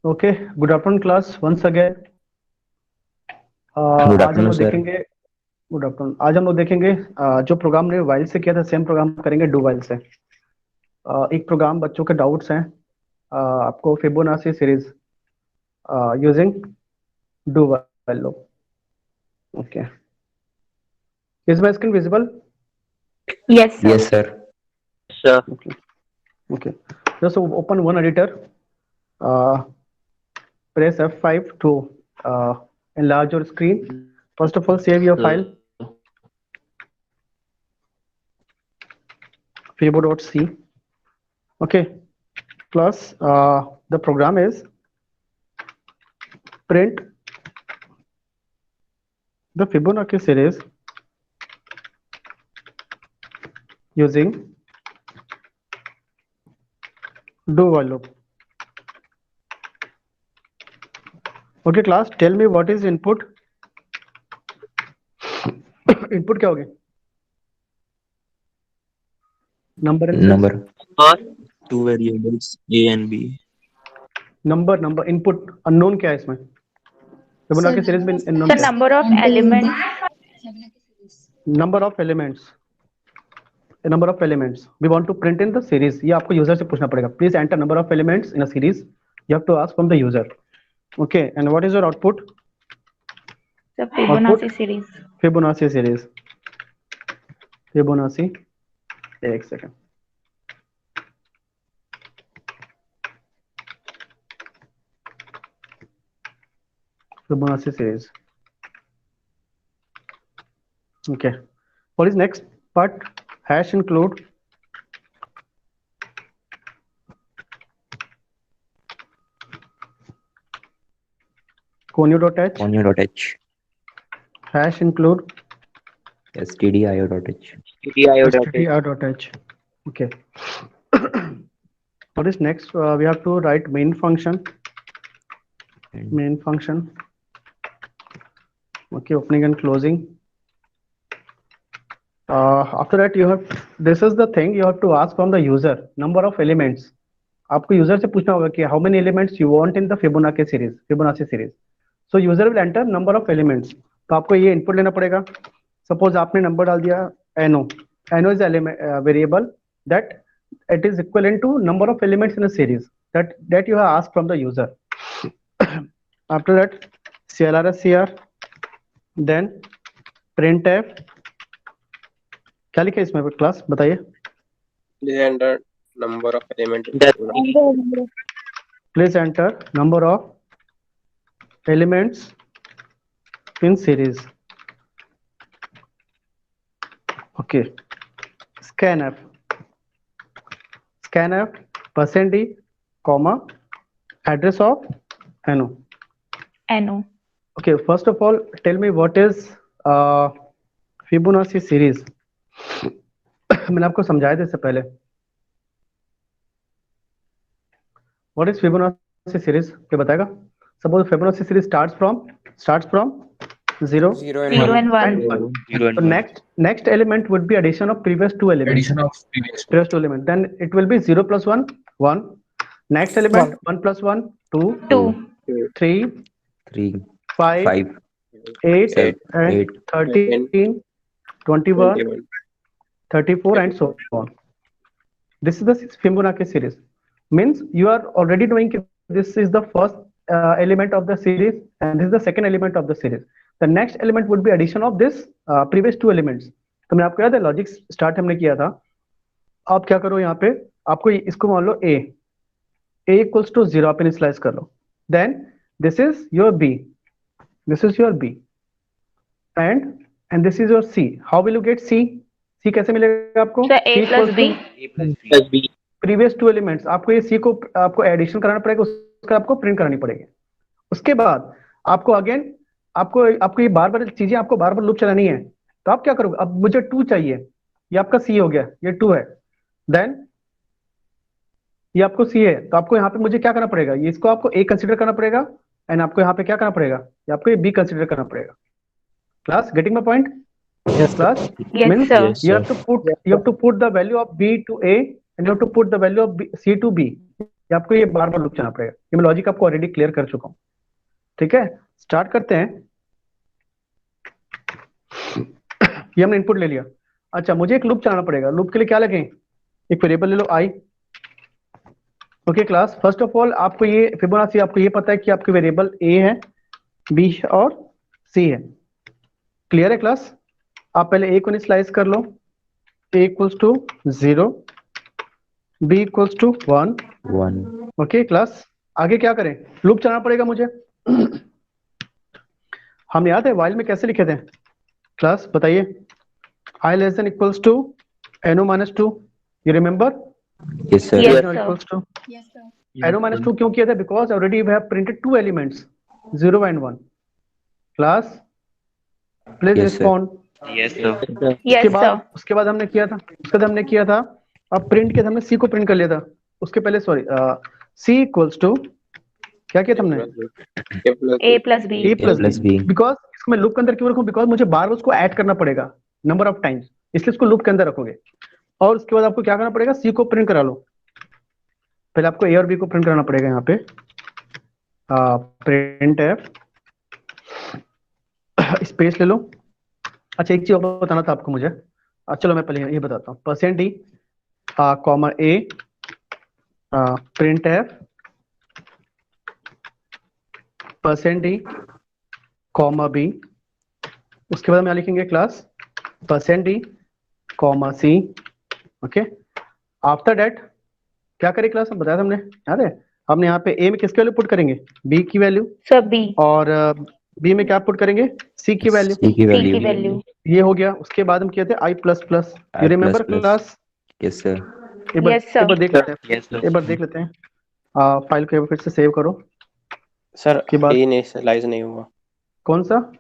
Okay, good afternoon class once again. Good आज हम afternoon लोग सर। देखेंगे गुड आफ्टरनून। आज हम लोग देखेंगे जो प्रोग्राम ने वाइल से किया था सेम प्रोग्राम करेंगे डू वाइल से। एक प्रोग्राम बच्चों के डाउट्स हैं, आपको Fibonacci series using do while low. Okay, is my screen visible? Yes, sir. Yes sir. Sure. Okay okay, just open one editor, press F5 to enlarge your screen. First of all, save your file fibo.c. Okay, plus the program is print the Fibonacci series using do while loop. Okay class, tell me what is input. Input क्या होगी? Number and sets. Number Or two variables A and B. Number input unknown क्या है इसमें? Fibonacci series में unknown The क्या है? number of elements. Number of elements. A number of elements we want to print in the series. ये आपको user से पूछना पड़ेगा. Please enter number of elements in a series. You have to ask from the user. Okay, and what is your output? The Fibonacci series. Fibonacci series. Fibonacci. एक second. Fibonacci series. Okay. What is next part? Hash include conio.h. conio.h Hash include stdio.h stdio.h. Okay. What is next? We have to write main function. and Main function. Okay, opening and closing. After that, you have, this is the thing you have to ask from the user, number of elements. आपको user से पूछना होगा कि how many elements you want in the Fibonacci series. So user will enter number of elements. तो आपको ये input लेना पड़ेगा. सपोज आपने नंबर डाल दिया एनो. एनो is variable that it is equivalent to number of elements in a series that you have asked from the user. After that, clrscr, then printf. क्या लिखा है इसमें क्लास बताइए? Please enter number of elements. Please enter number of elements in series. Okay. Scanf %d, comma, address of no. NO. Okay, first of all, tell me what is Fibonacci series. मैंने आपको समझाया था इससे पहले. What is Fibonacci series? क्या बताएगा? Suppose Fibonacci series starts from 0, 0 0 and 1. and 1. Zero and So one. next element would be addition of previous two elements. Addition of previous. Previous two elements. Then it will be 0 plus 1, 1. Next element 1 plus 1, 2, 2. 3, 3 5, 5 8, 7 and 8 13, 21, 21. 34, and so on. This is the Fibonacci series. Means you are already knowing this is the first element of the series and this is the second element of the series. The next element would be addition of this previous two elements. तो मैं आपको याद है logic start हमने किया था. आप क्या करो यहाँ पे, आपको इसको मान लो a equals to 0 आप इनिशियलाइज कर लो. Then this is your b, this is your b, and this is your c. How will you get c? c कैसे मिलेगा आपको? So A C plus equals B. to plus B. Previous two elements. आपको ये सी को आपको addition कराना पड़ेगा, उसका आपको प्रिंट करानी पड़ेगी. उसके बाद आपको अगेन आपको ये बार बार चीजें आपको बार बार लूप चलानी है. तो आप क्या करोगे? अब मुझे 2 चाहिए, ये आपका सी हो गया, ये 2 है. देन ये आपको सी है, तो आपको यहाँ पे मुझे क्या करना पड़ेगा? ये इसको आपको ए कंसिडर करना पड़ेगा एंड आपको यहाँ पे क्या करना पड़ेगा? ये आपको ये बी कंसिडर करना पड़ेगा. Class getting my point? Yes class. Yes, Means sir. you have to put the value of b to a and you have to put the value of C to B. ये आपको ये बार बार loop चलाना पड़ेगा। ये मैं logic आपको already clear कर चुका हूँ, ठीक है। स्टार्ट करते हैं। ये हमने इनपुट ले लिया। अच्छा, मुझे एक लूप चलाना पड़ेगा। लूप के लिए क्या लगे? एक वेरिएबल ले लो I. Okay class, first of all आपको ये फिबोनाची, आपको ये पता है कि आपके वेरिएबल ए है, बी और सी है। क्लियर है क्लास? आप पहले ए को इनिशियलाइज कर लो। A equals to 0, B equals to 1। 1 okay class, आगे क्या करें? लूप चलाना पड़ेगा मुझे। हम याद है वाइल में कैसे लिखे थे क्लास, बताइए? i less than equals to no minus 2, you remember? yes sir Yes, no sir. equals to no minus 2 क्यों किया था? Because already we have printed 2 elements 0 and 1। Class please Yes, sir. Respond. Yes, sir. Yes, sir. उसके बाद हमने किया था अब print किया था हमने, सी को प्रिंट कर लिया था। उसके पहले सॉरी, सी इक्वल्स टू क्या किया था हमने? A plus B. A plus plus B. B. Because इसको मैं लूप के अंदर क्यों रखूं? बिकॉज मुझे बार बार उसको ऐड करना पड़ेगा नंबर ऑफ टाइम्स, इसलिए इसको लूप के अंदर रखोगे। और उसके बाद आपको क्या करना पड़ेगा? सी को प्रिंट करा लो। पहले आपको ए और बी को प्रिंट कराना पड़ेगा यहाँ पे। प्रिंट एफ स्पेस ले लो। अच्छा, एक चीज और बताना था आपको मुझे। चलो मैं पहले ये बताता हूँ। Percent E comma A print F percent E comma B. उसके बाद हम यहाँ लिखेंगे class percent E comma C. Okay, after that क्या करें क्लास? हम बताया था हमने, याद है? हमने यहाँ पे ए में किसकी वैल्यू पुट करेंगे? बी की वैल्यू। Sir, B. और बी में क्या पुट करेंगे? सी की वैल्यू। C की C value की value. ये हो गया। उसके बाद हम किए थे I plus plus, you I++. Remember class? yes sir एक बार Yes, sir. एक बार देख लेते हैं, Yes, sir. एक बार देख लेते हैं। फाइल को एक बार फिर से सेव करो। सर के बाद ए इनिशियलाइज नहीं हुआ। कौन सा?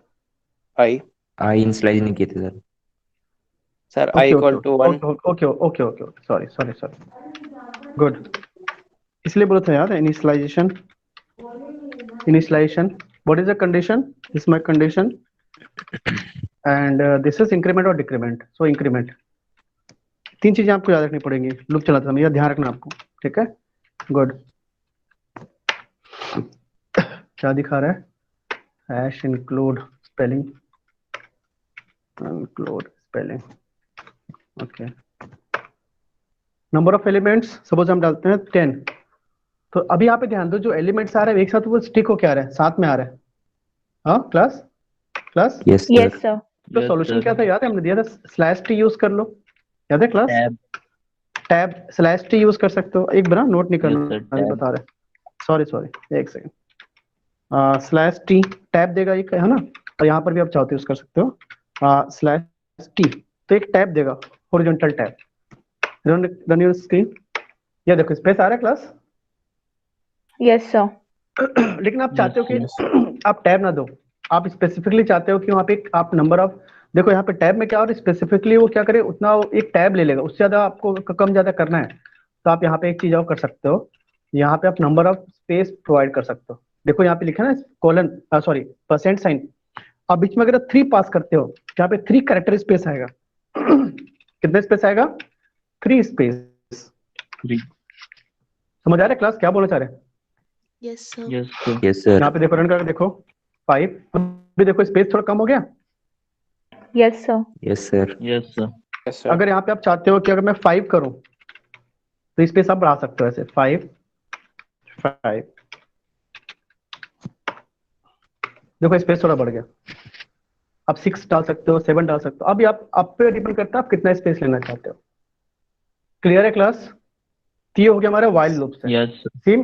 आई I initialize नहीं किए थे sir sir I equal to 1। Okay okay okay, sorry sorry sorry, good. इसलिए बोला था यार initialization. What is the condition? This my condition and this is increment और डिक्रीमेंट। सो इंक्रीमेंट, 3 चीजें आपको याद रखनी पड़ेंगी लूप चलाते समय, यह ध्यान रखना आपको, ठीक है? गुड। क्या दिखा रहा है? Hash include spelling, okay. Number of elements suppose हम डालते हैं 10। तो अभी यहाँ पे ध्यान दो, जो एलिमेंट्स आ रहे हैं एक साथ वो स्टिक होके आ रहा है, साथ में आ रहा है। हाँ class yes sir Yes, sir. तो सॉल्यूशन क्या था याद है? हमने दिया था स्लैश टी यूज कर लो, याद है class? Tab slash T use कर सकते हो। एक बार नोट नहीं करना, अभी बता रहे। सॉरी सॉरी, एक सेकंड। स्लैश टी टैब देगा एक, है ना? और यहाँ पर भी आप चाहते हो यूज कर सकते हो स्लैश टी, तो एक टैब देगा, horizontal tab. Run your screen. ये देखो स्पेस आ रहा है क्लास। Yes, sir. लेकिन आप चाहते हो कि आप टैब ना दो, आप स्पेसिफिकली चाहते हो कि वहाँ पे आप नंबर ऑफ, देखो यहाँ पे टैब में क्या, और स्पेसिफिकली वो क्या करे, उतना वो एक टैब ले लेगा, उससे ज्यादा आपको कम ज्यादा करना है तो आप यहाँ पे एक चीज और कर सकते हो। यहाँ पे आप नंबर ऑफ स्पेस प्रोवाइड कर सकते हो। देखो यहाँ पे लिखा है ना कोलन, सॉरी परसेंट साइन। आप बीच में अगर 3 पास करते हो, यहाँ पे 3 कैरेक्टर स्पेस आएगा। कितने स्पेस आएगा? 3 स्पेस। समझ आ रहा है क्लास क्या बोलना चाह रहे हैं? Yes, sir. yes sir यहाँ पे देखो, रन करके देखो 5। अभी देखो स्पेस थोड़ा कम हो गया। Yes, sir. yes sir yes sir. अगर यहाँ पे आप चाहते हो कि अगर मैं 5 करूं तो स्पेस आप बढ़ा सकते हो ऐसे 5 5। देखो स्पेस थोड़ा बढ़ गया। आप 6 डाल सकते हो, 7 डाल सकते हो। अभी आप पे डिपेंड करता है आप कितना स्पेस लेना चाहते हो। क्लियर है क्लास? ये हो गया हमारा वाइल लूप से।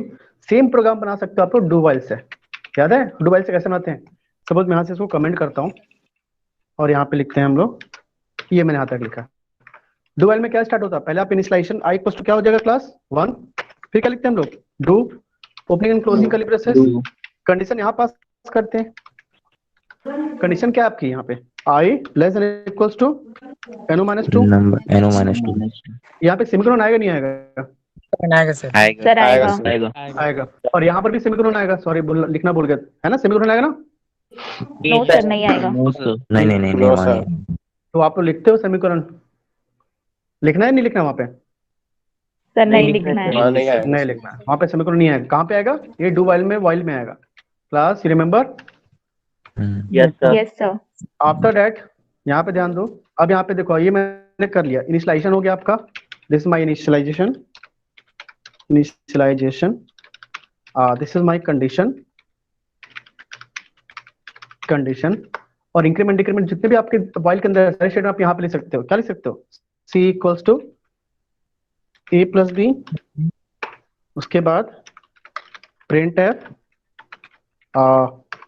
सेम प्रोग्राम बना सकते हो आप डू वाइल से। याद है डू वाइल से कैसे बनाते हैं? सपोज मैं यहाँ से इसको कमेंट करता हूँ और यहाँ पे लिखते हैं हम लोग, ये मैंने यहाँ तक लिखा। डू वाइल में क्या स्टार्ट होता है? पहले आप इनिशियलाइजेशन आई इक्वल्स टू क्या हो जाएगा क्लास 1। फिर क्या लिखते हैं हम लोग? Do opening and closing curly braces. Condition यहाँ पास करते हैं। कंडीशन क्या है आपकी यहाँ पे? I less than equals to no minus 2। number no minus 2 यहाँ पे सेमीकोलन आएगा नहीं आएगा? Sir, आएगा. आएगा। और यहाँ पर भी सेमीकोलन आएगा। सॉरी लिखना भूल गया, है ना? सेमीकोलन आएगा ना? No, sir, नहीं आएगा. नहीं No, वहाँ sir. नहीं तो आप लोग लिखते हो सेमीकोलन? लिखना है नहीं लिखना वहाँ पे? सर नहीं लिखना है। हाँ नहीं आएगा नहीं लिखना है, वहां पे सेमीकोलन नहीं आएगा। कहाँ पे आएगा? ये डू वाइल में आएगा। Class you remember? Yes sir. After that यहाँ पे ध्यान दो। अब यहाँ पे देखो, ये मैंने कर लिया, इनिशियलाइजेशन हो गया आपका। This is my initialization, this is my condition. और इंक्रीमेंट डिक्रीमेंट जितने भी आपके वाइल के अंदर सारे स्टेटमेंट आप यहाँ पे लिख सकते हो। क्या लिख सकते हो? C equals to A plus B, उसके बाद प्रिंट एफ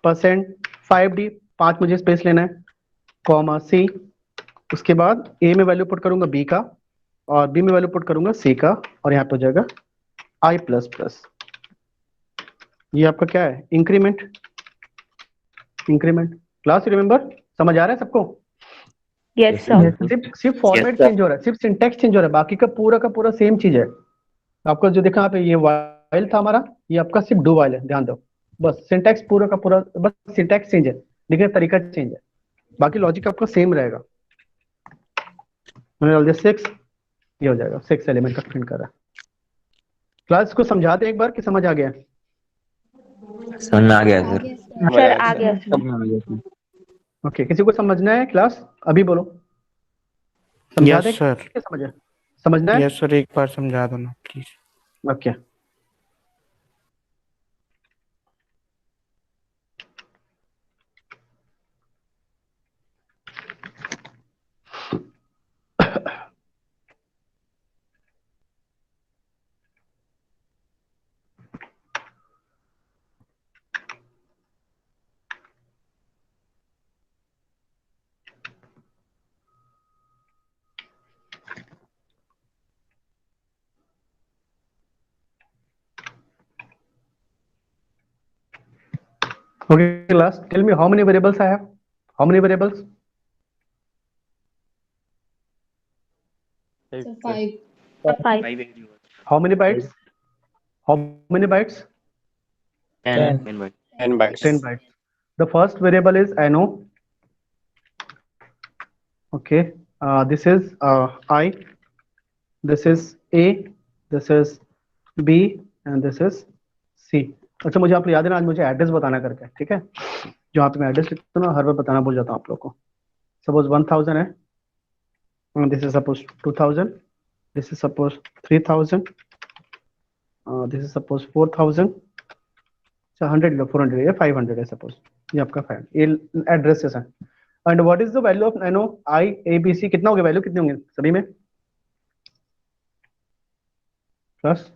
%5d, 5 मुझे स्पेस लेना है, कॉमा सी। उसके बाद ए में वैल्यू पुट करूंगा बी का, और बी में वैल्यू पुट करूंगा सी का, और यहाँ पे हो जाएगा आई प्लस प्लस। ये आपका क्या है? इंक्रीमेंट। Class remember? समझ आ रहा है सबको? Yes sir. सिर्फ फॉर्मेट चेंज हो रहा है, सिर्फ सिंटैक्स चेंज हो रहा है, बाकी का पूरा सेम चीज है। आपको जो देखा यहाँ पे, ये वाइल था हमारा, ये आपका सिर्फ डू वाइल है, ध्यान दो। बस सिंटैक्स पूरा का पूरा, बस सिंटैक्स चेंज है, लिखने का तरीका चेंज है, बाकी लॉजिक आपका सेम रहेगा। मैंने डाल दिया 6, ये हो जाएगा 6 एलिमेंट का प्रिंट कर रहा है। क्लास को समझाते एक बार कि समझ आ गया? समझ में आ गया सर। सर आ गया सर। ओके, किसी को समझना है क्लास? अभी बोलो। समझा यस दे? सर। समझना है? यस सर, एक बार समझा दो ना please. Okay. Okay, class, tell me how many variables I have? How many variables? Five. How many bytes? How many bytes? 10 bytes. 10 bytes. The first variable is NO. Okay, this is I, this is A, this is B, and this is C. अच्छा, मुझे आप याद है ना, आज मुझे address बताना करके, ठीक है? जो यहाँ पे मैं एड्रेस लिखता हूँ ना, हर बार बताना भूल जाता हूँ आप लोग को। सपोज 1000 है, this is suppose 2000, this is suppose 3000, this is suppose 4000, 100 400 या 500 है सपोज, ये आपका 500, ये एड्रेसेस है। And what is the value of NO I A B C? कितना हो गया? वैल्यू कितने होंगे सभी में? Plus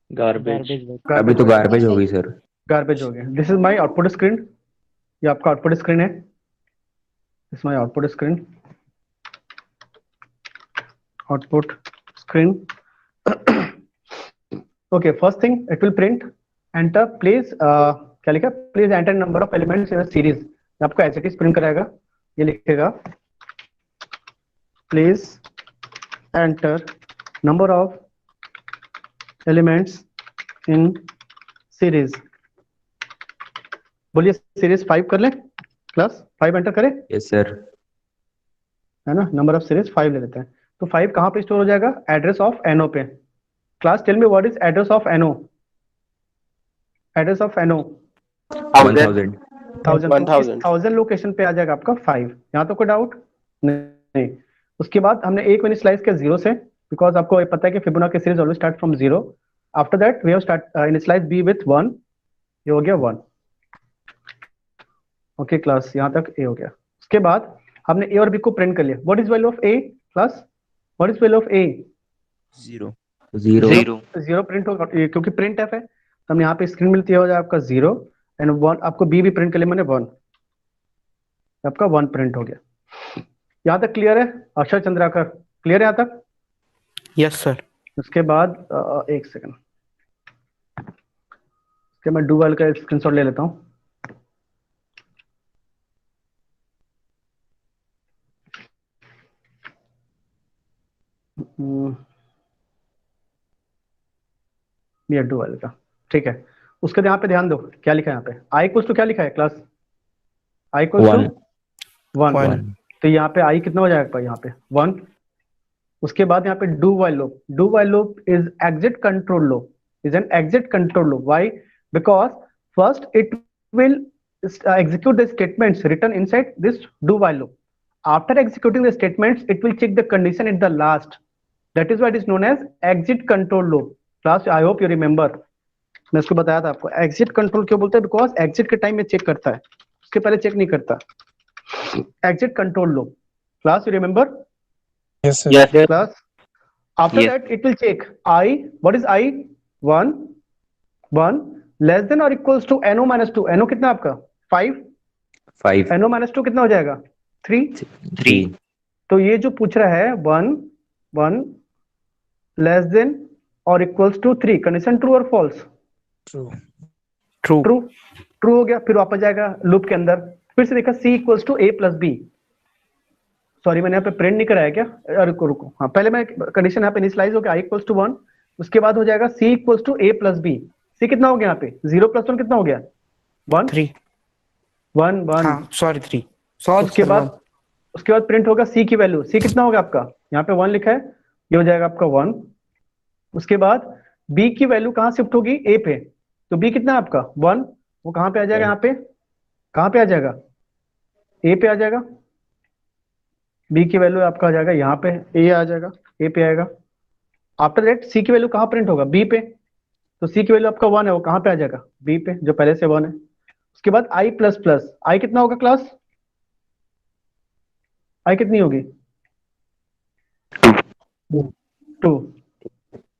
garbage. अभी तो गार्बेज होगी सर। गार्बेज हो गया। This is my output screen, ये आपका आउटपुट स्क्रीन है, this my output screen. Okay, first thing it will print enter place, क्या लिखा? Please enter number of elements in a series. आपको एज इट इज प्रिंट कराएगा, ये लिखेगा please enter number of elements in series. बोलिए series 5 कर ले class, 5 enter करें? Yes sir. है ना, नंबर ऑफ सीरीज 5 ले लेते हैं। तो 5 कहाँ पे स्टोर हो जाएगा? एड्रेस ऑफ NO पे। Class tell me what is address of NO? Address of NO 1000 location पे आ जाएगा आपका 5। यहाँ तो कोई डाउट नहीं। उसके बाद हमने एक इनिशियलाइज किया 0 से, बिकॉज आपको ये पता है कि Fibonacci series always start from 0। After that we have initialize B with 1, ये हो गया 1। ओके क्लास, यहाँ तक A हो गया। उसके बाद हमने A और B को प्रिंट कर लिया। What is value of A class? What is value of A? 0 print होगा, क्योंकि प्रिंट एफ है, तो हमने यहाँ पे स्क्रीन मिलती है हो जाए आपका 0 एंड 1। आपको B भी प्रिंट कर लिया मैंने 1, आपका 1 प्रिंट हो गया। यहाँ तक क्लियर है? अक्षय चंद्राकर क्लियर है यहाँ तक? Yes sir. उसके बाद एक सेकंड, उसके मैं डू वाइल का स्क्रीनशॉट ले लेता हूँ। ये डू वाइल का, ठीक है। उसके यहाँ पे ध्यान दो, क्या लिखा है यहाँ पे? I इक्वल्स टू क्या लिखा है क्लास? I equals to 1। तो यहाँ पे I कितना हो जाएगा? यहाँ पे 1, उसके बाद यहाँ पे do while loop. Do while loop is exit control loop, is an exit control loop. Why? Because first it will execute the statements written inside this do while loop. After executing the statements, it will check the condition at the last. That is why it is known as exit control loop. Class, I hope you remember. मैं इसको बताया था आपको. Exit control क्यों बोलते हैं? Because exit के time में चेक करता है, उसके पहले चेक नहीं करता. Exit control loop. Class, you remember? Yes, sir. Yes. Class. After Yes. that, it will check I. What is I? 1 less than or equals to NO minus 2. NO कितना आपका? 5. 5 NO minus 2 कितना हो जाएगा? 3. 3 तो ये जो पूछ रहा है 1 less than or equals to 3, condition true और फॉल्स? True. ट्रू. ट्रू हो गया. फिर वापस जाएगा लूप के अंदर, फिर से देखा C equals to A plus B. Sorry, मैंने यहाँ पे प्रिंट नहीं कराया क्या? रुको. हाँ, पहले मैं कंडीशन यहाँ पे इनिशियलाइज हो गया I इक्वल्स टू 1. उसके बाद हो जाएगा C equals to A plus B. C कितना हो गया यहाँ पे? 0 प्लस 1 कितना हो गया? 1. 3. 1. हाँ सॉरी 3. सॉल्व उसके बाद प्रिंट होगा C की वैल्यू. C कितना होगा आपका? यहाँ पे 1 लिखा है, ये हो जाएगा आपका 1. उसके बाद B की वैल्यू कहाँ शिफ्ट होगी? A पे. तो B कितना है आपका? 1. वो कहाँ पे आ जाएगा? यहाँ पे कहाँ पे आ जाएगा? A पे आ जाएगा. B की वैल्यू आपका आ जाएगा यहाँ पे, A आ जाएगा, A पे आएगा. आफ्टर दैट C की वैल्यू कहाँ प्रिंट होगा? B पे. तो C की वैल्यू आपका 1 है, वो कहाँ पे आ जाएगा? B पे, जो पहले से 1 है. उसके बाद I प्लस प्लस. I कितना होगा क्लास? I कितनी होगी? 2.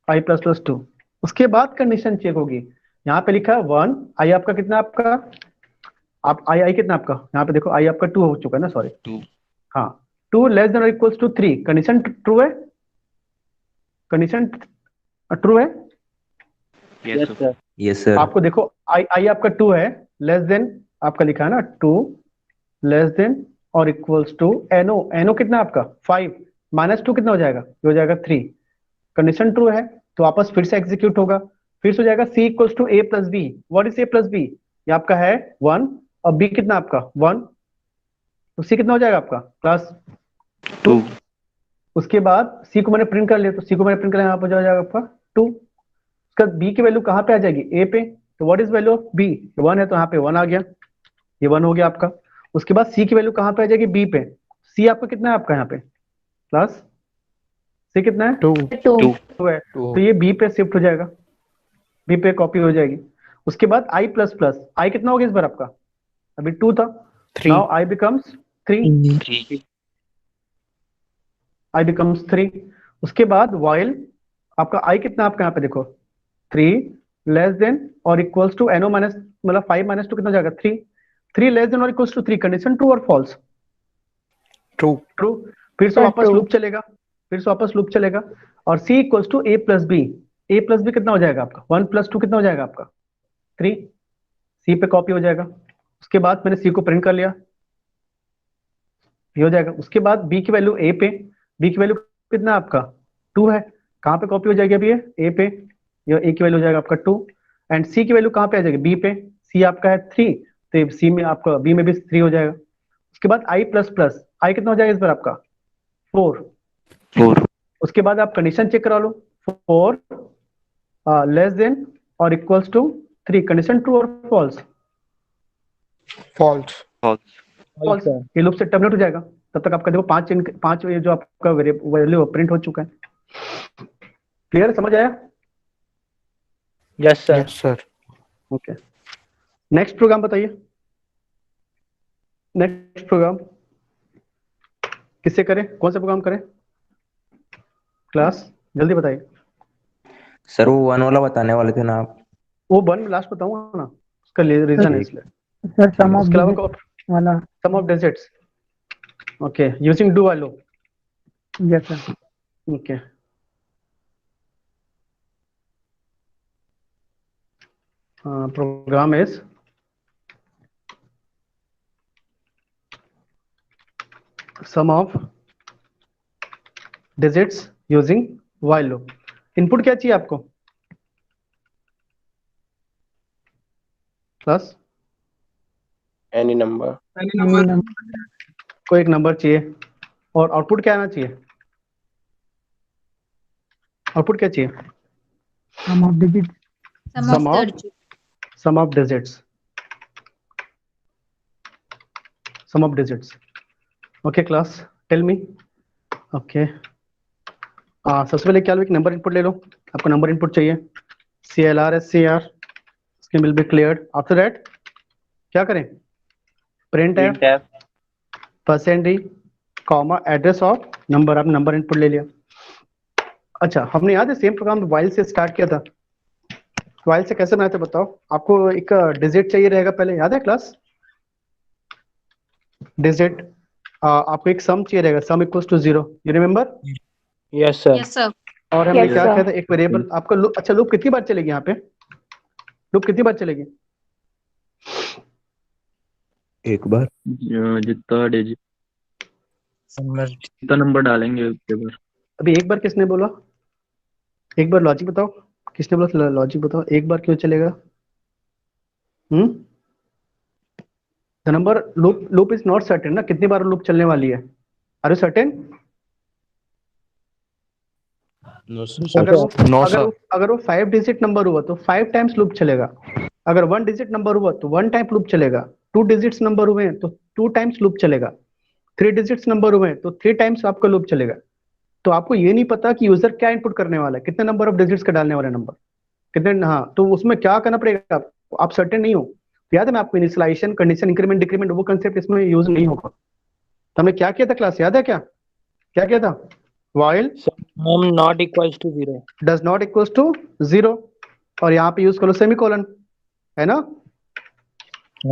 I plus plus 2. उसके बाद कंडीशन चेक होगी. यहाँ पे लिखा है 1. I आपका कितना? आपका आप I कितना आपका? यहाँ पे देखो I आपका 2 हो चुका है ना, सॉरी 2 हाँ. 2 लेस देन और इक्वल्स टू 3, कंडीशन ट्रू है? कंडीशन ट्रू है? Yes, sir. Yes sir. आपको देखो I आपका 2 है, लेस देन आपका लिखा है ना 2 लेस देन और इक्वल्स टू NO कितना आपका? 5 माइनस 2 कितना हो जाएगा? ये हो जाएगा 3. कंडीशन ट्रू है तो वापस फिर से एग्जीक्यूट होगा, फिर से हो जाएगा C equals to A plus B. What is A plus B? ये आपका है 1 और B कितना आपका? 1. तो C कितना हो जाएगा आपका क्लास? 2. उसके बाद C को मैंने प्रिंट कर लिया, तो C को मैंने प्रिंट कर लिया, यहाँ पर हो जाएगा आपका 2. उसका B की वैल्यू कहाँ पे आ जाएगी? A पे. तो what is value of B? 1 है तो यहाँ पे 1 आ गया, ये 1 हो गया आपका. उसके बाद C की वैल्यू कहाँ पे आ जाएगी? B पे. C आपका कितना है आपका यहाँ पे क्लास? C कितना है? 2. 2 है. तो ये B पे शिफ्ट हो जाएगा, B पे कॉपी हो जाएगी. उसके बाद I प्लस प्लस. I कितना हो गया इस बार आपका? अभी 2 था, 3. Now I becomes 3. 3. I becomes 3. उसके बाद while आपका I कितना आपका यहाँ पे देखो 3 लेस देन और इक्वल्स टू NO माइनस मतलब 5 माइनस 2 कितना हो जाएगा? 3. 3 लेस देन और इक्वल्स टू 3, कंडीशन ट्रू और फॉल्स? ट्रू. ट्रू. फिर से वापस लूप चलेगा, और C equals to A plus B. A plus B कितना हो जाएगा आपका? 1 प्लस 2 कितना हो जाएगा आपका? 3. C पे कॉपी हो जाएगा. उसके बाद मैंने C को प्रिंट कर लिया, ये हो जाएगा. उसके बाद B की वैल्यू A पे. B की वैल्यू कितना आपका? 2 है, कहाँ पे कॉपी हो जाएगी अभी? ये A पे. ये A की वैल्यू हो जाएगा आपका 2. एंड C की वैल्यू कहाँ पे आ जाएगी? B पे. C आपका है 3, तो C में आपका B में भी 3 हो जाएगा. उसके बाद I प्लस प्लस. I कितना हो जाएगा इस बार आपका? 4. उसके बाद आप कंडीशन चेक करा लो. 4 लेस देन और इक्वल्स टू 3, कंडीशन ट्रू और फॉल्स? फॉल्स. फॉल्स. ये लूप से टर्मिनेट हो जाएगा. तब तक आपका देखो 5 जो आपका वैल्यू प्रिंट हो चुका है. क्लियर? समझ आया? Yes, sir. Yes sir. Okay. Next program बताइए. नेक्स्ट प्रोग्राम किससे करें? कौन सा प्रोग्राम करें क्लास? जल्दी बताइए. सर वो 1 वाला बताने वाले थे ना आप. वो 1 लास्ट बताऊंगा ना, उसका रीजन है इसलिए. सर सम ऑफ उसके अलावा वाला. Sum of desserts. Okay, using do while loop. Yes sir. Okay. program is sum of digits using while loop. Input क्या चाहिए आपको क्लास? Any number. कोई एक नंबर चाहिए, और आउटपुट क्या आना चाहिए? आउटपुट क्या चाहिए? Sum of digits. Sum of digits. Sum of digits. Okay class, tell me. Okay. सबसे पहले क्या लो, एक नंबर इनपुट ले लो, आपको नंबर इनपुट चाहिए, CLR SCR, scheme will be cleared. After that क्या करें? Print F %d comma address of number, आपने नंबर इनपुट ले लिया। अच्छा, हमने याद है सेम प्रोग्राम वाइल से स्टार्ट किया था। वाइल से कैसे बनाए थे बताओ? आपको एक डिजिट चाहिए रहेगा पहले, याद है क्लास? डिजिट, आपको एक सम चाहिए रहेगा, sum equals to 0, you remember? Yes sir. और हमने Yes, क्या sir. किया था, एक वेरिएबल आपका लूप। अच्छा, लूप कितनी बार चलेगी यहाँ पे? लूप कितनी बार चलेगी? एक बार। जितना डिजिट, जितना नंबर डालेंगे उसके बाद। अभी एक बार किसने बोला? एक बार लॉजिक बताओ, किसने बोला लॉजिक बताओ, एक बार क्यों चलेगा? The number loop is not certain ना, कितनी बार लूप चलने वाली है? Are you certain? अगर वो 5 डिजिट नंबर हुआ तो 5 टाइम्स लूप चलेगा। अगर 1 डिजिट नंबर हुआ तो 1 टाइम लूप चलेगा। 2 डिजिट्स नंबर हुए हैं तो 2 टाइम्स लूप चलेगा। 3 डिजिट्स नंबर हुए हैं तो 3 टाइम्स आपका लूप चलेगा। तो आपको ये नहीं पता कि यूजर क्या इनपुट करने वाला है, कितने नंबर ऑफ डिजिट्स का डालने वाला है नंबर, कितने। हाँ, तो उसमें क्या करना पड़ेगा, आप सर्टेन नहीं हो। याद है मैं आपको इनिशियलाइजेशन, कंडीशन, इंक्रीमेंट, डिक्रीमेंट, वो कंसेप्ट इसमें यूज नहीं होगा। तो हमने क्या किया था क्लास, याद है क्या? क्या किया था? while sum not equals to 0 does not equals to 0, और यहाँ पे यूज करो सेमीकोलन, है ना?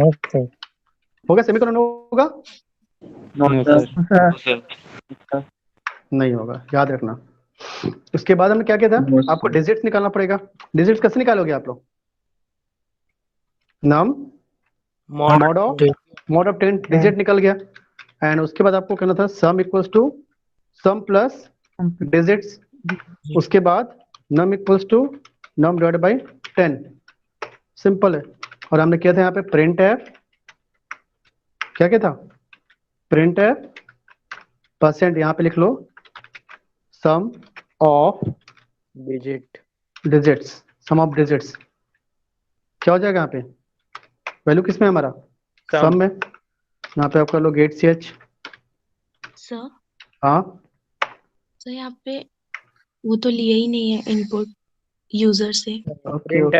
Okay. होगा सेमीकोलन? होगा? Sir. नहीं होगा, याद रखना। उसके बाद हमने क्या किया था, आपको डिजिट्स निकालना पड़ेगा। डिजिट्स कैसे निकालोगे आप लोग? नम मॉड ऑफ 10 डिजिट निकल गया। एंड उसके बाद आपको कहना था sum equals to sum plus digits, उसके बाद num equals to num divided by 10, simple है। और हमने किया था यहाँ पे प्रिंट एफ, क्या किया था? प्रिंट एफ %, यहाँ पे लिख लो sum of digits, sum of digits. क्या हो जाएगा यहाँ पे? वैल्यू किसमें है हमारा? सम में। यहाँ पे आप कर लो गेट ch। सर हाँ सर यहाँ पे वो तो लिया ही नहीं है इनपुट यूजर से। Okay okay.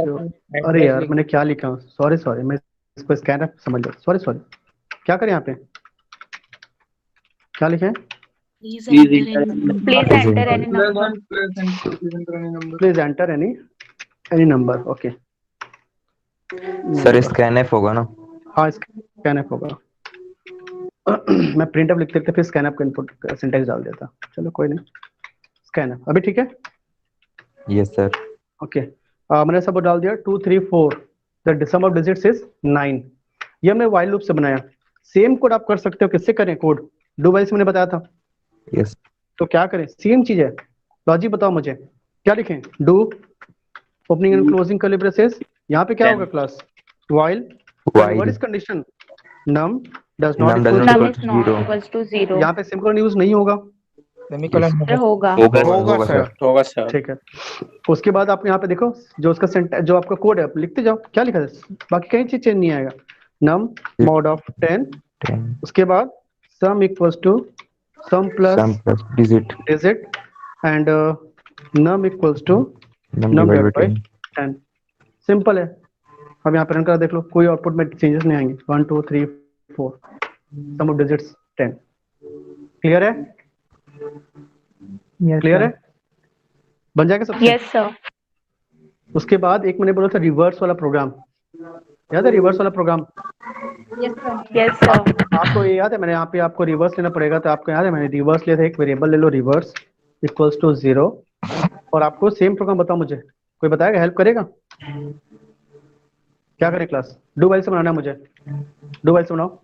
अरे यार मैंने क्या लिखा, सॉरी मैं इसको स्कैन समझ लो, सॉरी। क्या करें यहाँ पे, क्या लिखे? Please enter please enter any number. Okay sir scanf होगा ना? हाँ, स्कैनएफ होगा। मैं प्रिंटअप लिखते थे फिर स्कैनअप का इनपुट सिंटैक्स डाल देता। चलो कोई नहीं, स्कैनअप अभी ठीक है। Yes sir. ओके, मैंने सब डाल दिया 2 3 4, the sum of digits is 9। ये हमने व्हाइल लूप से बनाया। सेम कोड आप कर सकते हो, किससे करें कोड? डू व्हाइल से मैंने बताया था। यस। तो क्या करें? सेम चीज है, लॉजिक बताओ मुझे, क्या लिखें? Do opening and closing curly braces, यहाँ पे क्या होगा class? While what is condition? Num does not equals to 0. यहाँ पे सिंपल यूज नहीं होगा, सेमीकोलन होगा। होगा सर। ठीक है। उसके बाद आप यहाँ पे देखो जो उसका जो आपका कोड है आप लिखते जाओ, क्या लिखा है, बाकी कहीं चीज चेंज नहीं आएगा। नम मॉड ऑफ 10, उसके बाद sum equals to sum plus digit and num equals to num divided by 10। Simple है। अब यहाँ पे रन कर देख लो, कोई आउटपुट में चेंजेस नहीं आएंगे। 1 2 3 4 सम ऑफ डिजिट्स 10। क्लियर है? क्लियर है? बन जाएगा सब? Yes sir. उसके बाद एक मैंने बोला था रिवर्स वाला प्रोग्राम, याद है रिवर्स वाला प्रोग्राम? Yes sir. आपको ये याद है? मैंने यहाँ पे आपको रिवर्स लेना पड़ेगा, तो आपको याद है मैंने रिवर्स लिया था, एक वेरिएबल ले लो रिवर्स इक्वल्स टू 0, और आपको सेम प्रोग्राम बताओ मुझे, कोई बताएगा, हेल्प करेगा? क्या करें क्लास? डू व्हाइल से बनाना है मुझे, डू व्हाइल से बनाओ।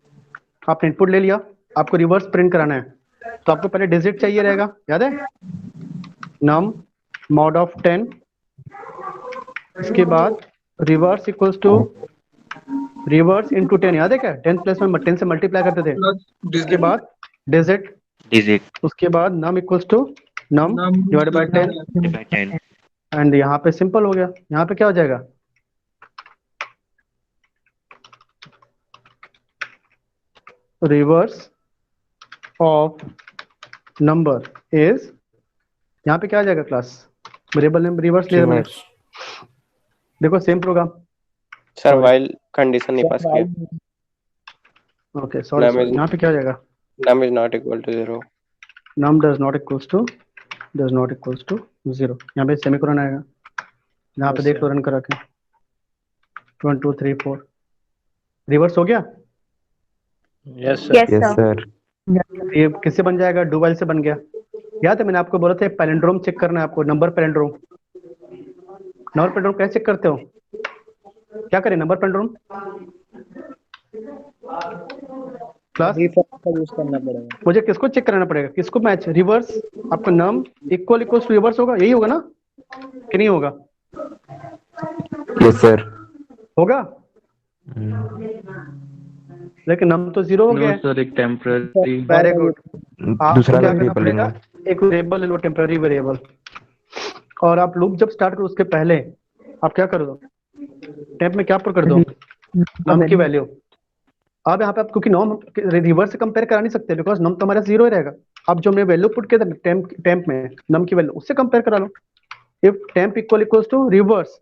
आपने इनपुट ले लिया, आपको रिवर्स प्रिंट कराना है, तो आपको पहले डिजिट चाहिए रहेगा, याद है? नम मॉड ऑफ 10, इसके बाद reverse equals to reverse into 10, याद है क्या? 10 प्लस में 10 से मल्टीप्लाई करते थे। उसके बाद डिजिट, उसके बाद num equals to num divide by 10 and यहाँ पे सिंपल हो गया, यहाँ पे क्या हो जाएगा, रिवर्स ऑफ नंबर इज, यहाँ पे क्या आ जाएगा क्लास, वेरिएबल नेम रिवर्स ले मैंने, देखो same programme. Sir while condition नहीं पास किया। ओके सॉरी, यहाँ पे क्या हो जाएगा, num is not equal to 0। num does not equals to 0, यहाँ पे सेमीकोलन आएगा, यहाँ पे देख लो रन करा के 1 2 3 4 रिवर्स हो गया। Yes, sir. Yes, yes sir. Sir. ये किससे बन जाएगा, डू वाइल से बन गया। याद है मैंने आपको बोला था पैलिंड्रोम चेक करना है आपको, नंबर पैलिंड्रोम। नंबर पैलिंड्रोम कैसे चेक करते हो, क्या करें नंबर पैलिंड्रोम क्लास, Default का यूज करना पड़ेगा। मुझे किसको चेक कराना पड़ेगा, किसको मैच, रिवर्स, आपका num equal equal to reverse होगा, यही होगा ना कि नहीं होगा, यस सर। होगा, लेकिन नम तो 0 हो गया No, है। sir, एक temporary। वेरी गुड, दूसरा क्या करना वेरिएबल पड़ेगा, लेंगे। एक वेरिएबल ले लो, टेम्पररी वेरिएबल, और आप लूप जब स्टार्ट करो उसके पहले आप क्या कर दो, टेम्प में क्या कर दो, नम की वैल्यू। अब यहाँ पे आप क्योंकि नॉम रिवर्स से कंपेयर करा नहीं सकते बिकॉज नम तो हमारा 0 ही रहेगा। अब जो हमने वैल्यू पुट किया था टेम्प में नम की वैल्यू, उससे कंपेयर करा लो। If temp equal equals to reverse,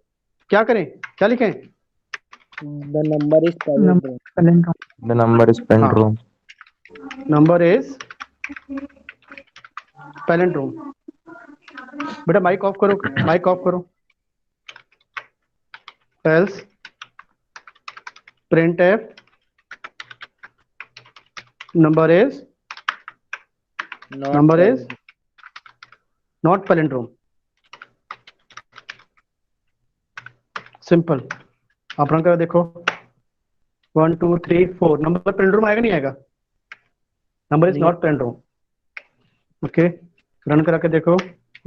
क्या करें, क्या लिखें, The number is palindrome। The number is palindrome. Number is palindrome. बेटा माइक ऑफ करो, माइक ऑफ करो। Else printf number is not palindrome। Simple, आप रन कर देखो 1 2 3 4 नंबर पैलिंड्रोम आएगा नहीं आएगा, number is not palindrome. Okay run करा के देखो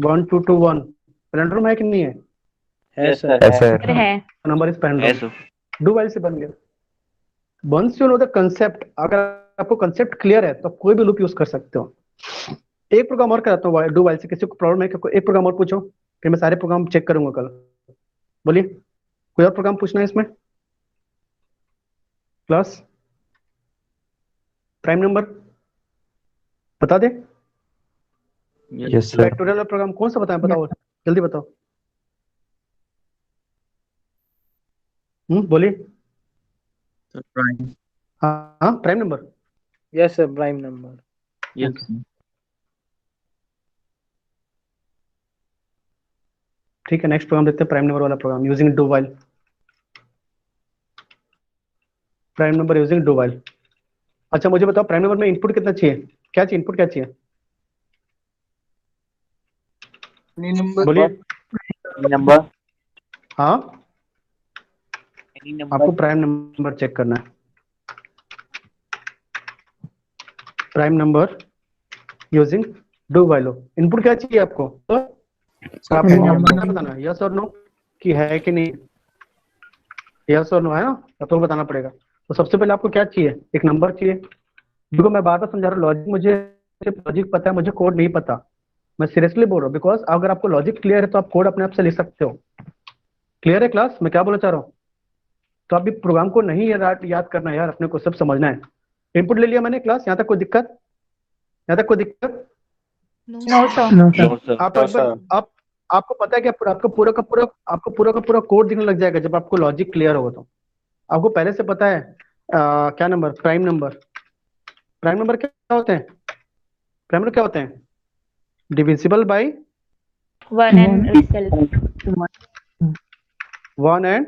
1 2 2 1 पैलिंड्रोम है कि नहीं है, Yes, sir। Yes sir. है। Number is palindrome, do while से बन गया। Once you know the concept, अगर आपको कंसेप्ट क्लियर है तो आप कोई भी लूप यूज कर सकते हो। एक प्रोग्राम और कराता हूँ डू वाइल से, किसी को प्रॉब्लम है, एक प्रोग्राम और पूछो, फिर मैं सारे प्रोग्राम चेक करूंगा कल। बोलिए कोई और प्रोग्राम पूछना है इसमें, क्लास प्राइम नंबर बता दे, यस सर। फैक्टोरियल प्रोग्राम कौन सा बताएं, बताओ जल्दी बताओ। बोलिए। Prime। हाँ prime number, Yes, sir, prime number। Yes। ठीक है नेक्स्ट प्रोग्राम देखते हैं, प्राइम नंबर वाला program using do while. Prime number using do while. अच्छा मुझे बताओ प्राइम नंबर में इनपुट कितना चाहिए, क्या चाहिए, इनपुट क्या चाहिए, बोलिए। नंबर। हाँ आपको प्राइम नंबर चेक करना है, prime number using do while. Input क्या चाहिए आपको, तो आपको बताना यस और नो कि है कि नहीं, यस और नो है ना, तो बताना पड़ेगा। तो सबसे पहले आपको क्या चाहिए, एक नंबर चाहिए। देखो मैं बार बार समझा रहा हूँ, लॉजिक मुझे सिर्फ लॉजिक पता है, मुझे कोड नहीं पता। मैं सीरियसली बोल रहा हूँ, बिकॉज अगर आपको लॉजिक क्लियर है तो आप कोड अपने आप से लिख सकते हो। क्लियर है क्लास, मैं क्या बोलना चाह रहा हूँ। तो अभी प्रोग्राम को नहीं याद करना यार, अपने को सब समझना है। इनपुट ले लिया मैंने क्लास, यहाँ तक कोई दिक्कत, यहाँ तक कोई दिक्कत, No, sir। आप आपको पता है कि आपको पूरा का पूरा कोड दिखने लग जाएगा जब आपको लॉजिक क्लियर होगा। तो आपको पहले से पता है क्या नंबर, प्राइम नंबर क्या होते हैं, प्राइम नंबर क्या होते हैं, divisible by 1 and itself। 1 and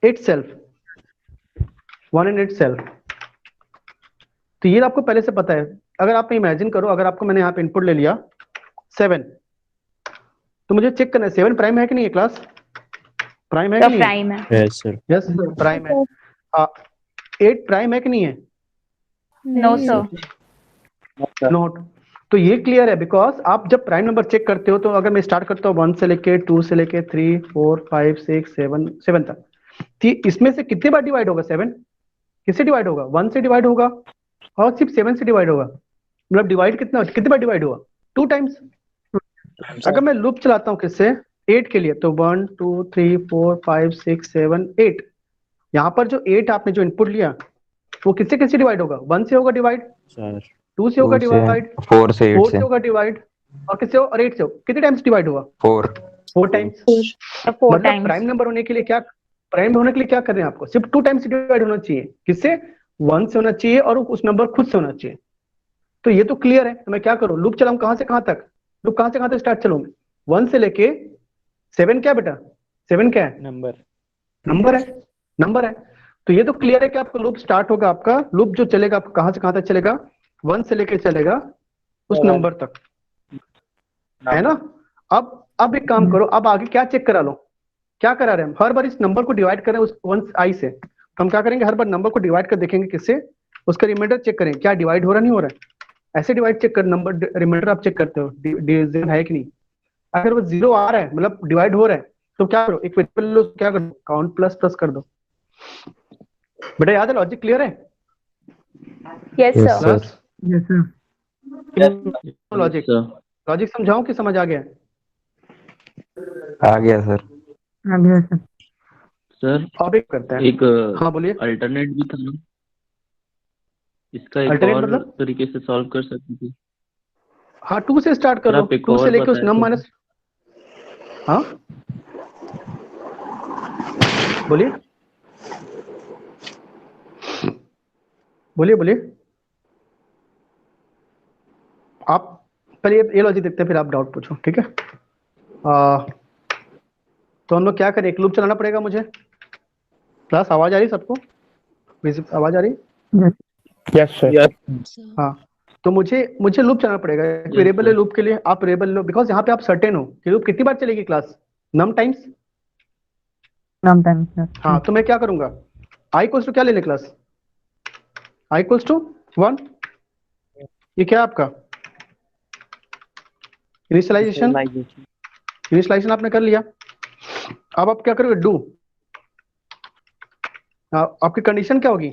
itself 1 and itself। तो ये आपको पहले से पता है। अगर आप इमेजिन करो, अगर आपको मैंने यहाँ पे इनपुट ले लिया 7, तो मुझे चेक करना है 7 प्राइम है कि नहीं है क्लास, प्राइम है कि नहीं है, प्राइम है। Yes, sir। यस प्राइम है। 8 प्राइम है कि नहीं है, No, sir। नोट। तो ये क्लियर है, बिकॉज आप जब प्राइम नंबर चेक करते हो तो अगर मैं स्टार्ट करता हूँ 1 से लेके 2 से लेके 3 4 5 6 7 तक, तो इसमें से कितने बार डिवाइड होगा, 7 किससे डिवाइड होगा, 1 से डिवाइड होगा और सिर्फ 7 से डिवाइड होगा। मतलब डिवाइड कितने बार डिवाइड हुआ, 2 टाइम्स। अगर मैं लूप चलाता हूँ किससे 8 के लिए तो 1 2 3 4 5 6 7 8, यहाँ पर जो 8 आपने जो इनपुट लिया वो किससे किससे डिवाइड होगा? 1 से होगा डिवाइड, 2 से होगा 2 से, डिवाइड, 4 से, 8 4 से, से होगा डिवाइड, और किससे और 8 से हो? कितने टाइम्स डिवाइड हुआ? 4। 4 टाइम्स। 4 मतलब times. प्राइम नंबर होने के लिए क्या, प्राइम होने के लिए क्या कर रहे हैं आपको? सिर्फ 2 टाइम्स डिवाइड होना चाहिए। किससे? 1 से होना चाहिए और उस नंबर खुद से होना चाहिए। तो ये तो क्लियर है। तो मैं क्या करूं? लूप चलाऊं कहां से कहां तक? लूप कहां से कहां तक स्टार्ट चलूंगा? 1 से लेके 7 क्या बेटा? 7 क्या है? नंबर नंबर है, नंबर है। तो ये तो क्लियर है कि आपका लूप स्टार्ट होगा, आपका लूप जो चलेगा आपका कहां से कहां तक चलेगा? 1 से लेके चलेगा उस नंबर तक, है ना? अब एक काम करो, अब आगे क्या चेक करा लो? क्या करा रहे हैं हम? हर बार इस नंबर को डिवाइड करें उस 1 आई से। तो हम क्या करेंगे? हर बार नंबर को डिवाइड कर देखेंगे किससे? उसका रिमाइंडर चेक करें क्या डिवाइड हो रहा नहीं हो रहा है। ऐसे डिवाइड चेक कर, नंबर रिमाइंडर आप चेक करते हो डिवीजन है कि नहीं। अगर वो 0 आ रहा है मतलब डिवाइड हो रहा है तो क्या करो? एक वेरिएबल लो, क्या करो? काउंट प्लस प्लस कर दो। बेटा याद है? लॉजिक क्लियर है? Yes, Yes, sir. sir. Plus Yes, sir. Logic, logic समझाऊं कि समझ आ गया? आ गया सर। Yes, sir. सर अब एक करते हैं। एक हाँ बोलिए। अल्टरनेट भी था ना, इसका एक Alternate और मतलब? तरीके से सॉल्व कर सकते थे। हाँ 2 से स्टार्ट कर सर लो, आप एक 2 से और लेके उस बताए नम थे। माइनस। हाँ बोलिए बोलिए बोलिए। आप पहले ये लॉजिक देखते हैं फिर आप डाउट पूछो, ठीक है? तो हम लोग क्या करें? एक लूप चलाना पड़ेगा मुझे। क्लास आवाज आ रही सबको? आवाज आ रही? Yes, sir. हाँ तो मुझे लूप चलाना पड़ेगा। एक Yes, वेरिएबल है sir. लूप के लिए, आप वेरिएबल लो बिकॉज यहाँ पे आप सर्टेन हो कि लूप कितनी बार चलेगी क्लास? नम टाइम्स। Sometimes, sir. हाँ तो मैं क्या करूंगा? आई इक्वल्स टू क्या लेने क्लास? I equals to 1। ये क्या है आपका? इनिशियलाइजेशन। इनिशियलाइजेशन आपने कर लिया। अब आप क्या करोगे? डू। आपकी कंडीशन क्या होगी?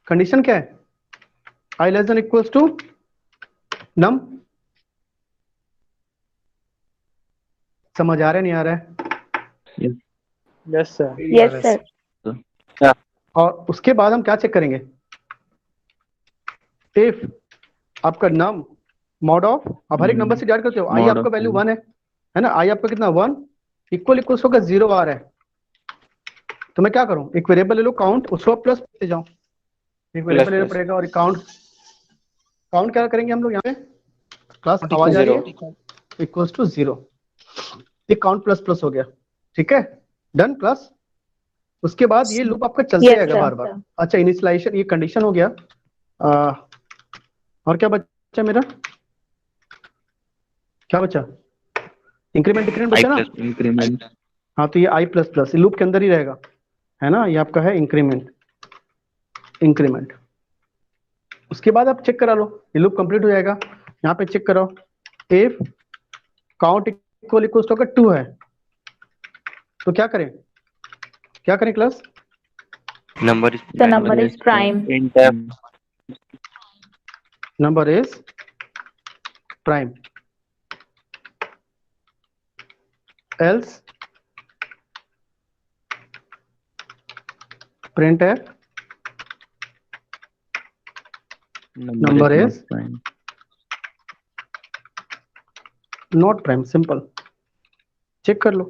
कंडीशन क्या है? आई लेस देन इक्वल्स टू नम। समझ आ रहा है नहीं आ रहा है? Yes sir. Yes, sir. और उसके बाद हम क्या चेक करेंगे? इफ आपका नम मॉड ऑफ, अब हर एक नंबर से डिवाइड करते हो, आई Mod आपका of वैल्यू 1 है ना? आई आपका कितना 1 इक्वल्स होगा 0 आ रहा है। तो मैं क्या करूं? एक वेरिएबल ले लो काउंट, उसको प्लस पे जाऊं। एक वेरिएबल लेना पड़ेगा और काउंट क्या करेंगे हम लोग यहाँ पे? क्लास आवाज आ रही है? Equals to 0। ये काउंट प्लस प्लस हो गया, ठीक है? Done plus. उसके बाद ये लूप आपका चलते Yes, रहेगा sir. बार बार। अच्छा इनिशियलाइजेशन ये कंडीशन हो गया। और क्या बचा मेरा? क्या बचा? इंक्रीमेंट डिक्रीमेंट बचा ना? इंक्रीमेंट। हाँ तो ये आई प्लस प्लस लूप के अंदर ही रहेगा, है ना? ये आपका है इंक्रीमेंट। इंक्रीमेंट उसके बाद आप चेक करा लो, ये लूप कंप्लीट हो जाएगा। यहाँ पे चेक करो, if count equal equal to 2 है तो क्या करें? क्या करें class? Number The number is prime. Number is prime, else print है number is not prime. Simple, check कर लो।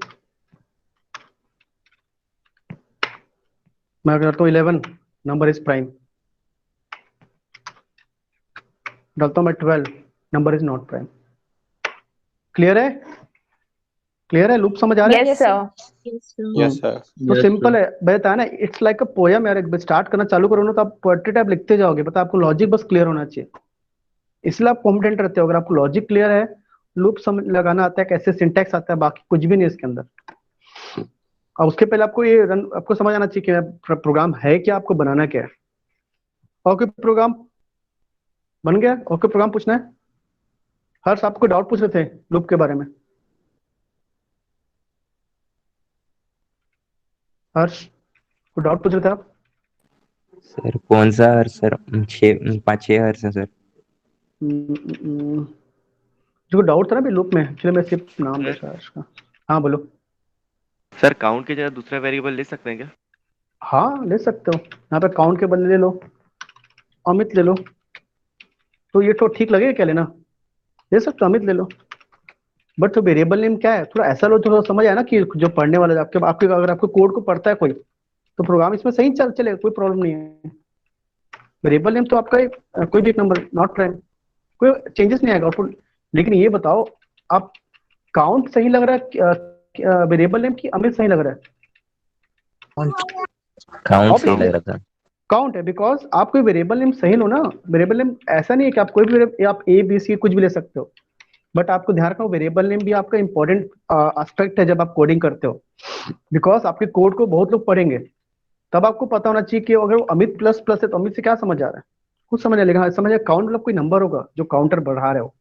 मैं अगर तो 11 नंबर इज प्राइम, डालता हूं मैं 12 number is not prime. Clear है? क्लियर है? लूप समझ आ रहा है? Yes, sir. Yes, sir. तो सिंपल है बताया ना, इट्स लाइक अ पोयम यार। स्टार्ट करना चालू करो ना तो आप पोएट्री टाइप लिखते जाओगे, पता आपको लॉजिक बस क्लियर होना चाहिए, इसलिए आप कॉन्फिडेंट रहते हो। अगर आपको लॉजिक क्लियर है, लूप समझ लगाना आता है, कैसे सिंटैक्स आता है, बाकी कुछ भी नहीं इसके अंदर। और उसके पहले आपको ये रन आपको समझ आना चाहिए कि प्रोग्राम है क्या, आपको बनाना क्या है। ओके प्रोग्राम बन गया? ओके प्रोग्राम पूछना है? हर्ष आपको डाउट पूछ रहे थे लूप के बारे में? हर्ष को डाउट पूछ रहे थे आप? सर कौन सा हर्ष सर? 5-6 हर्ष है सर। जो डाउट था ना अभी लूप में, चलो मैं सिर्फ नाम सर। बता इसका। हाँ बोलो। सर काउंट की जगह दूसरा वेरिएबल ले सकते हैं क्या? हाँ ले सकते हो, यहाँ पे काउंट के बदले ले लो, अमित ले लो, तो ये तो ठीक लगेगा क्या लेना, ले सकते हो, अमित ले लो। बट तो वेरिएबल नेम क्या है, थोड़ा ऐसा लो थोड़ा समझ आया ना कि जो पढ़ने वाला है, आपके आपके अगर आपको कोड को पढ़ता है कोई, तो प्रोग्राम इसमें सही चलेगा, कोई प्रॉब्लम नहीं है। वेरिएबल नेम तो आपका कोई भी एक नंबर नॉट प्राइम, कोई चेंजेस नहीं आएगा आउटपुट। लेकिन ये बताओ, आप काउंट सही लग रहा है वेरिएबल नेम की अमित सही लग रहा है? काउंट सही लग रहा था। काउंट है, बिकॉज आप कोई वेरिएबल नेम सही लो ना। वेरिएबल नेम ऐसा नहीं है कि आप कोई भी आप ए बी सी कुछ भी ले सकते हो, बट आपको ध्यान रखना वेरिएबल नेम भी आपका इंपॉर्टेंट एस्पेक्ट है जब आप कोडिंग करते हो, बिकॉज आपके कोड को बहुत लोग पढ़ेंगे, तब आपको पता होना चाहिए कि अगर वो अमित प्लस प्लस है तो अमित से क्या समझ आ रहा है, कुछ समझ नहीं, लेकिन हाँ समझ काउंट मतलब कोई नंबर होगा जो काउंटर बढ़ा रहे हो,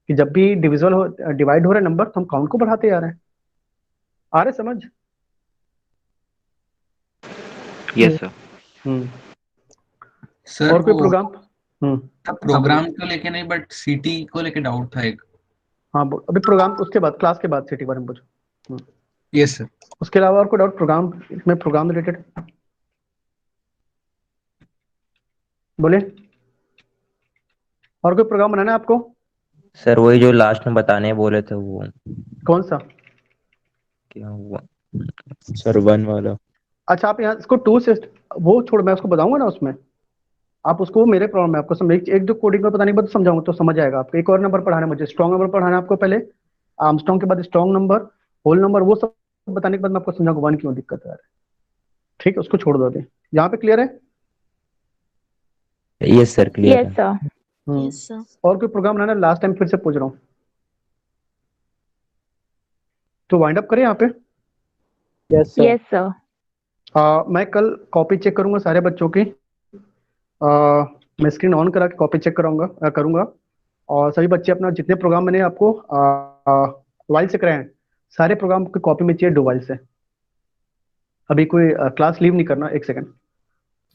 कि जब भी डिविजल हो डिवाइड हो रहा है नंबर तो हम काउंट को बढ़ाते जा रहे हैं। आ रहे समझ? Yes sir. सर और कोई वो प्रोग्राम? प्रोग्राम को लेके नहीं बट सीटी को लेके डाउट था एक। हाँ अभी प्रोग्राम उसके बाद, क्लास के बाद सिटी बारे में पूछो। Yes sir. उसके अलावा और कोई डाउट प्रोग्राम में, प्रोग्राम रिलेटेड बोले? और कोई प्रोग्राम बनाना है आपको? सर वही जो लास्ट में बताने बोले थे वो कौन सा? क्या हुआ सर, 1 वाला। अच्छा आप यहाँ इसको टू से वो छोड़, मैं उसको बताऊंगा ना उसमें, आप उसको मेरे प्रॉब्लम में आपको समझ एक दो कोडिंग का पता नहीं, बस समझाऊंगा तो समझ आएगा आपको। एक और नंबर पढ़ाना है मुझे, स्ट्रॉन्ग नंबर पढ़ाना है आपको पहले, आर्मस्ट्रॉन्ग के बाद स्ट्रॉन्ग नंबर, होल नंबर, वो सब बताने के बाद मैं आपको समझाऊंगा वन क्यों दिक्कत है। ठीक है, उसको छोड़ दो अभी। यहाँ पे क्लियर है? यस सर क्लियर Yes, है। sir. Yes sir. और कोई प्रोग्राम बनाना है? लास्ट टाइम फिर से पूछ रहा हूँ, तो वाइंड अप करें यहाँ पे। Yes, sir. मैं कल कॉपी चेक करूंगा सारे बच्चों की, मैं स्क्रीन ऑन करा के कॉपी चेक करूंगा, और सभी बच्चे अपना जितने प्रोग्राम मैंने आपको डुवाइल से कराए हैं, सारे प्रोग्राम की कॉपी में चाहिए डुवाइल से। अभी कोई क्लास लीव नहीं करना, एक सेकंड,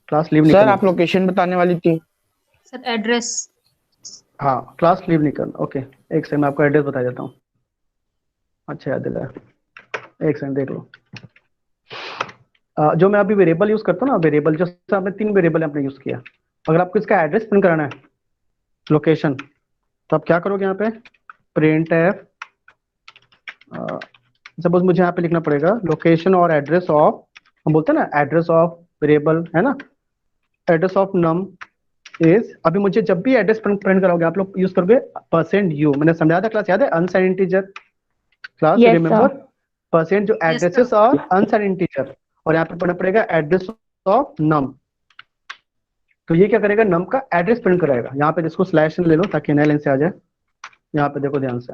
क्लास लीव नहीं सर करना। आप लोकेशन बताने वाली थी। Sir address. हाँ क्लास लीव नहीं करना, ओके। एक सेकंड मैं आपको एड्रेस बता देता हूँ। अच्छा याद दिलाया, एक सेकंड देख लो। जो मैं अभी वेरिएबल यूज करता हूँ ना, वेरिएबल जो आपने 3 वेरिएबल आपने यूज किया, अगर आपको इसका एड्रेस प्रिंट कराना है, लोकेशन, तो आप क्या करोगे यहाँ पे, प्रिंट एफ, सपोज मुझे यहाँ पे लिखना पड़ेगा लोकेशन और एड्रेस ऑफ, हम बोलते हैं ना एड्रेस ऑफ वेरिएबल है ना, एड्रेस ऑफ नम इज, अभी मुझे जब भी एड्रेस प्रिंट कराओगे आप लोग यूज करोगे %u, मैंने समझाया था क्लास, याद है? Unsigned integer class, Yes, remember sir. % जो Yes, एड्रेसेस और अनसाइंड इंटीजर, और यहाँ पे पढ़ना पड़ेगा एड्रेस ऑफ नम। तो ये क्या करेगा, नम का एड्रेस प्रिंट कराएगा। यहाँ पे इसको स्लैश ले लो ताकि नया लाइन से आ जाए। यहाँ पे देखो ध्यान से,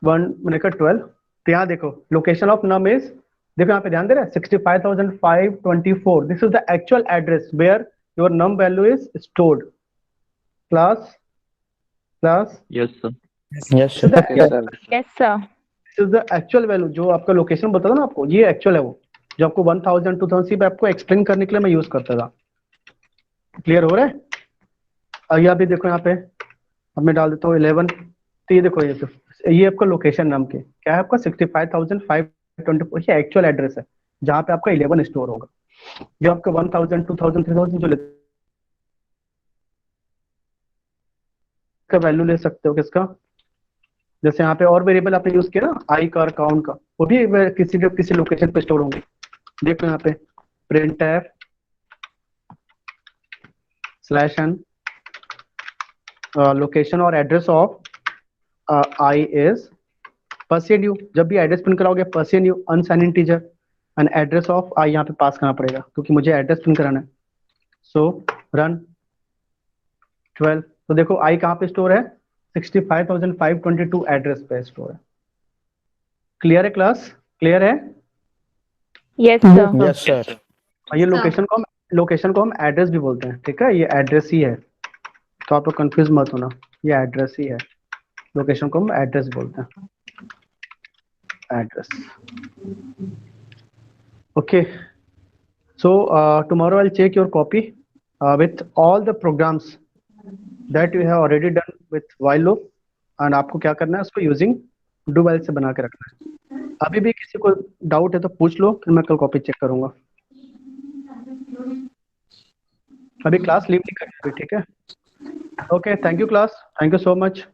1 मैंने कहा 12, तो यहाँ देखो लोकेशन ऑफ नम इज, देखो यहाँ पे ध्यान दे रहे हैं 65,524, this is the actual address where your num value is stored. Class yes sir. Yes sir. Yes, sir. This is the actual value, जो आपका लोकेशन बताता ना आपको, ये एक्चुअल है वो, जो आपको 1000 2000 सिर्फ आपको एक्सप्लेन करने के लिए मैं यूज करता था। क्लियर हो रहा है? अभी अभी देखो यहाँ पे, अब मैं डाल देता हूँ 11, तो ये देखो ये आपका लोकेशन नाम के क्या है, आपका 65,524 ये एक्चुअल एड्रेस है, जहाँ पे आपका 11 स्टोर होगा। जो आपका 1000 2000 3000 जो का वैल्यू ले सकते हो किसका, जैसे यहाँ पे और वेरिएबल आपने यूज किया ना आई का और काउंट का, वो भी किसी लोकेशन पे स्टोर होंगे। देखो यहाँ पे प्रिंट एफ /n लोकेशन और address of I is %u, जब भी एड्रेस प्रिंट कराओगे %u unsigned integer, and address of I यहाँ पे पास करना पड़ेगा क्योंकि मुझे एड्रेस प्रिंट कराना है। सो रन 12, तो देखो आई कहाँ पे स्टोर है, 65,522 एड्रेस पे स्टोर है। क्लियर है क्लास? क्लियर है? Yes, sir. Yes sir. ये लोकेशन को हम एड्रेस भी बोलते हैं, ठीक है? ये एड्रेस ही है, तो आप लोग कंफ्यूज मत होना, ये एड्रेस ही है, लोकेशन को हम एड्रेस बोलते हैं, address. Okay, so tomorrow I'll check your copy with all the programs that you have already done with while loop and आपको क्या करना है, उसको यूजिंग डू वाइल से बना के रखना है। अभी भी किसी को डाउट है तो पूछ लो, फिर मैं कल कॉपी चेक करूंगा। अभी क्लास लीव नहीं करनी, ठीक है? Okay, thank you class, thank you so much.